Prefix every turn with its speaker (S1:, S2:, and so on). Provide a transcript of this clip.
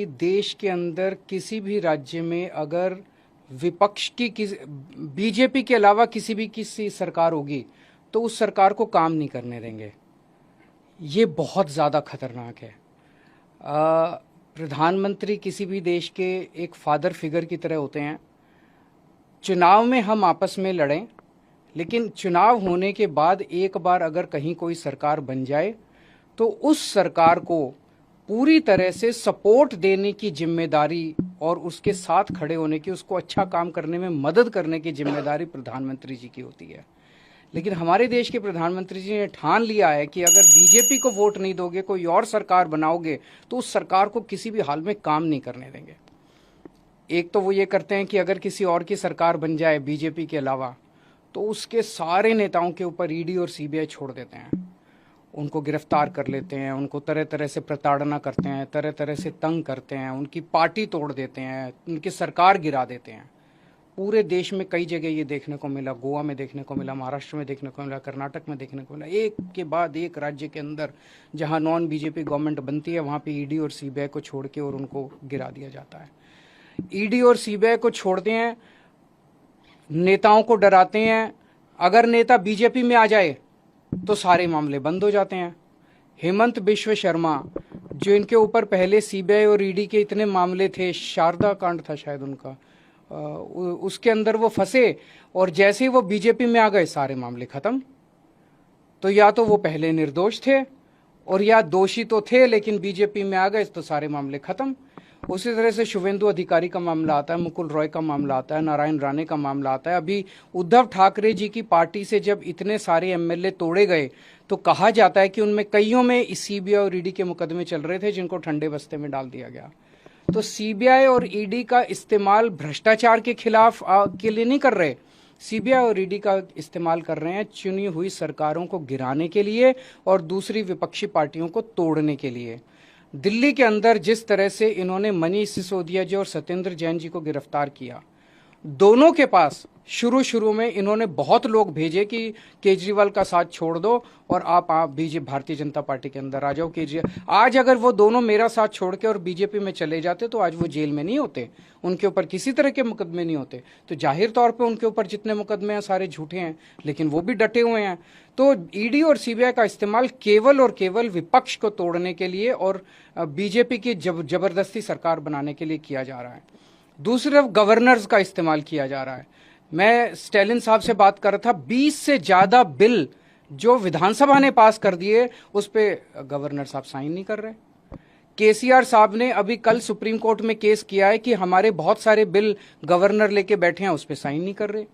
S1: कि देश के अंदर किसी भी राज्य में अगर विपक्ष की बीजेपी के अलावा किसी सरकार होगी तो उस सरकार को काम नहीं करने देंगे। ये बहुत ज़्यादा खतरनाक है। प्रधानमंत्री किसी भी देश के एक फादर फिगर की तरह होते हैं। चुनाव में हम आपस में लड़ें, लेकिन चुनाव होने के बाद एक बार अगर कहीं कोई सरकार बन जाए तो उस सरकार को पूरी तरह से सपोर्ट देने की जिम्मेदारी और उसके साथ खड़े होने की, उसको अच्छा काम करने में मदद करने की जिम्मेदारी प्रधानमंत्री जी की होती है। लेकिन हमारे देश के प्रधानमंत्री जी ने ठान लिया है कि अगर बीजेपी को वोट नहीं दोगे, कोई और सरकार बनाओगे, तो उस सरकार को किसी भी हाल में काम नहीं करने देंगे। एक तो वो ये करते हैं कि अगर किसी और की सरकार बन जाए बीजेपी के अलावा, तो उसके सारे नेताओं के ऊपर ईडी और सीबीआई छोड़ देते हैं, उनको गिरफ्तार कर लेते हैं, उनको तरह तरह से प्रताड़ना करते हैं, तरह तरह से तंग करते हैं, उनकी पार्टी तोड़ देते हैं, उनकी सरकार गिरा देते हैं। पूरे देश में कई जगह ये देखने को मिला, गोवा में देखने को मिला, महाराष्ट्र में देखने को मिला, कर्नाटक में देखने को मिला। एक के बाद एक राज्य के अंदर जहां नॉन बीजेपी गवर्नमेंट बनती है वहां पे ईडी और सीबीआई को छोड़ के और उनको गिरा दिया जाता है। ईडी और सीबीआई को छोड़ते हैं, नेताओं को डराते हैं। अगर नेता बीजेपी में आ जाए तो सारे मामले बंद हो जाते हैं। हेमंत बिश्व शर्मा, जो इनके ऊपर पहले सीबीआई और ईडी के इतने मामले थे, शारदा कांड था शायद उनका, उसके अंदर वो फंसे और जैसे ही वो बीजेपी में आ गए सारे मामले खत्म। तो या तो वो पहले निर्दोष थे और या दोषी तो थे लेकिन बीजेपी में आ गए तो सारे मामले खत्म। उसी तरह से शुभेंदु अधिकारी का मामला आता है, मुकुल रॉय का मामला आता है, नारायण राणे का मामला आता है। अभी उद्धव ठाकरे जी की पार्टी से जब इतने सारे एमएलए तोड़े गए तो कहा जाता है कि उनमें कईयों में सीबीआई और ईडी के मुकदमे चल रहे थे जिनको ठंडे बस्ते में डाल दिया गया। तो सीबीआई और ईडी का इस्तेमाल भ्रष्टाचार के खिलाफ के लिए नहीं कर रहे, सीबीआई और ईडी का इस्तेमाल कर रहे हैं चुनी हुई सरकारों को गिराने के लिए और दूसरी विपक्षी पार्टियों को तोड़ने के लिए। दिल्ली के अंदर जिस तरह से इन्होंने मनीष सिसोदिया जी और सत्येंद्र जैन जी को गिरफ्तार किया, दोनों के पास शुरू में इन्होंने बहुत लोग भेजे कि केजरीवाल का साथ छोड़ दो और आप बीजेपी भारतीय जनता पार्टी के अंदर आ जाओ। केजरीवाल आज अगर वो दोनों मेरा साथ छोड़ के और बीजेपी में चले जाते तो आज वो जेल में नहीं होते, उनके ऊपर किसी तरह के मुकदमे नहीं होते। तो जाहिर तौर पे उनके ऊपर जितने मुकदमे हैं सारे झूठे हैं, लेकिन वो भी डटे हुए हैं। तो ईडी और सीबीआई का इस्तेमाल केवल और केवल विपक्ष को तोड़ने के लिए और बीजेपी की जबरदस्ती सरकार बनाने के लिए किया जा रहा है। दूसरी तरफ गवर्नर्स का इस्तेमाल किया जा रहा है। मैं स्टैलिन साहब से बात कर रहा था, 20 से ज्यादा बिल जो विधानसभा ने पास कर दिए उस पे गवर्नर साहब साइन नहीं कर रहे। केसीआर साहब ने अभी कल सुप्रीम कोर्ट में केस किया है कि हमारे बहुत सारे बिल गवर्नर लेके बैठे हैं, उस पे साइन नहीं कर रहे।